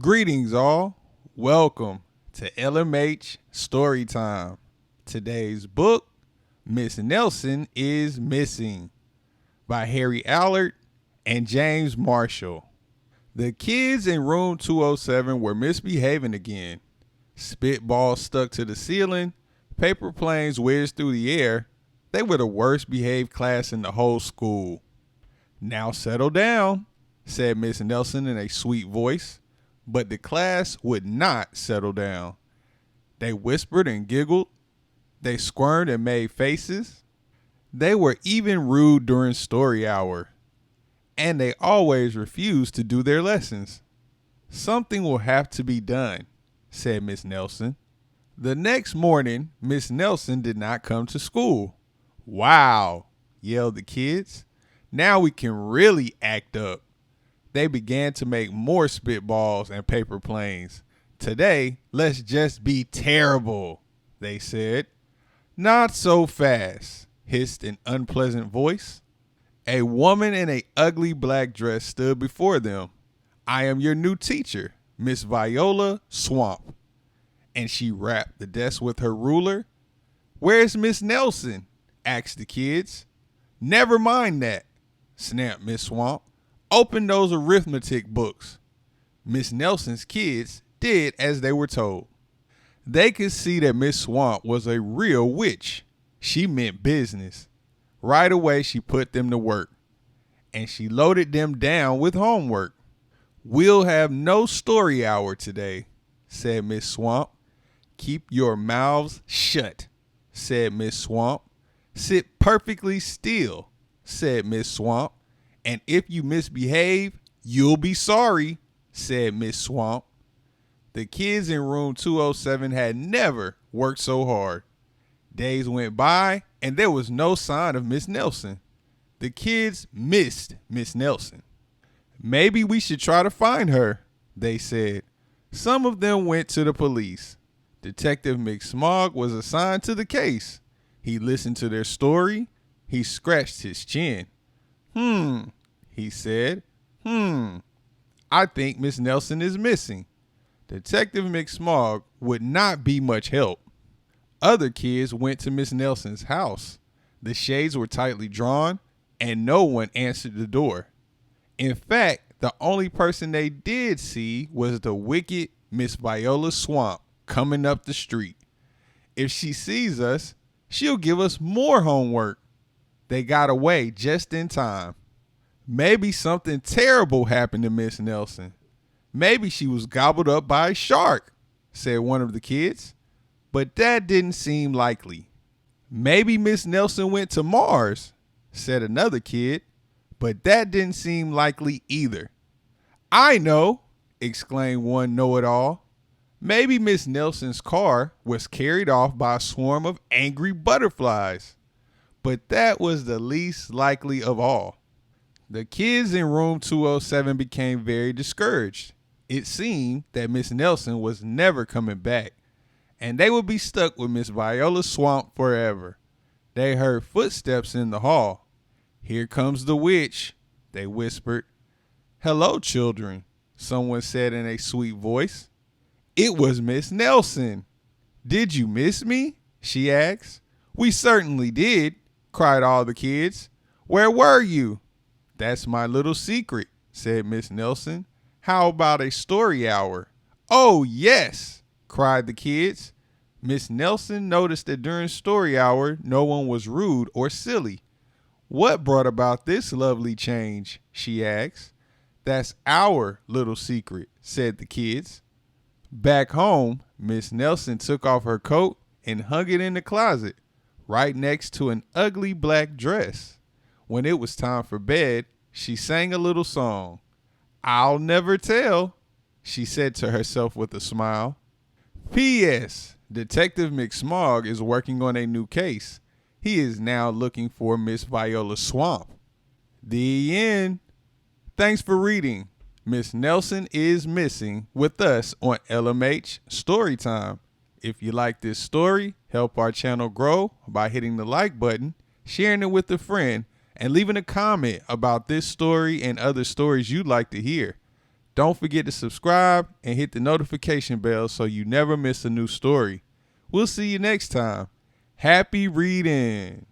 Greetings, all. Welcome to LMH Storytime. Today's book, Miss Nelson is Missing, by Harry Allard and James Marshall. The kids in room 207 were misbehaving again. Spitballs stuck to the ceiling, paper planes whizzed through the air. They were the worst behaved class in the whole school. Now settle down, said Miss Nelson in a sweet voice. But the class would not settle down. They whispered and giggled. They squirmed and made faces. They were even rude during story hour. And they always refused to do their lessons. Something will have to be done, said Miss Nelson. The next morning, Miss Nelson did not come to school. Wow, yelled the kids. Now we can really act up. They began to make more spitballs and paper planes. Today, let's just be terrible, they said. Not so fast, hissed an unpleasant voice. A woman in a ugly black dress stood before them. I am your new teacher, Miss Viola Swamp. And she rapped the desk with her ruler. Where's Miss Nelson? Asked the kids. Never mind that, snapped Miss Swamp. Open those arithmetic books. Miss Nelson's kids did as they were told. They could see that Miss Swamp was a real witch. She meant business. Right away, she put them to work. And she loaded them down with homework. We'll have no story hour today, said Miss Swamp. Keep your mouths shut, said Miss Swamp. Sit perfectly still, said Miss Swamp. And if you misbehave, you'll be sorry, said Miss Swamp. The kids in room 207 had never worked so hard. Days went by, and there was no sign of Miss Nelson. The kids missed Miss Nelson. Maybe we should try to find her, they said. Some of them went to the police. Detective McSmog was assigned to the case. He listened to their story. He scratched his chin. He said. I think Miss Nelson is missing. Detective McSmog would not be much help. Other kids went to Miss Nelson's house. The shades were tightly drawn, and no one answered the door. In fact, the only person they did see was the wicked Miss Viola Swamp coming up the street. If she sees us, she'll give us more homework. They got away just in time. Maybe something terrible happened to Miss Nelson. Maybe she was gobbled up by a shark, said one of the kids. But that didn't seem likely. Maybe Miss Nelson went to Mars, said another kid. But that didn't seem likely either. I know, exclaimed one know-it-all. Maybe Miss Nelson's car was carried off by a swarm of angry butterflies. But that was the least likely of all. The kids in room 207 became very discouraged. It seemed that Miss Nelson was never coming back, and they would be stuck with Miss Viola Swamp forever. They heard footsteps in the hall. Here comes the witch, they whispered. Hello, children, someone said in a sweet voice. It was Miss Nelson. Did you miss me? She asked. We certainly did, cried all the kids. Where were you? That's my little secret, said Miss Nelson. How about a story hour? Oh, yes, cried the kids. Miss Nelson noticed that during story hour, no one was rude or silly. What brought about this lovely change? She asked. That's our little secret, said the kids. Back home, Miss Nelson took off her coat and hung it in the closet, right next to an ugly black dress. When it was time for bed, she sang a little song. I'll never tell, she said to herself with a smile. P.S. Detective McSmog is working on a new case. He is now looking for Miss Viola Swamp. The end. Thanks for reading. Miss Nelson is Missing with us on LMH Storytime. If you like this story, help our channel grow by hitting the like button, sharing it with a friend, and leaving a comment about this story and other stories you'd like to hear. Don't forget to subscribe and hit the notification bell so you never miss a new story. We'll see you next time. Happy reading.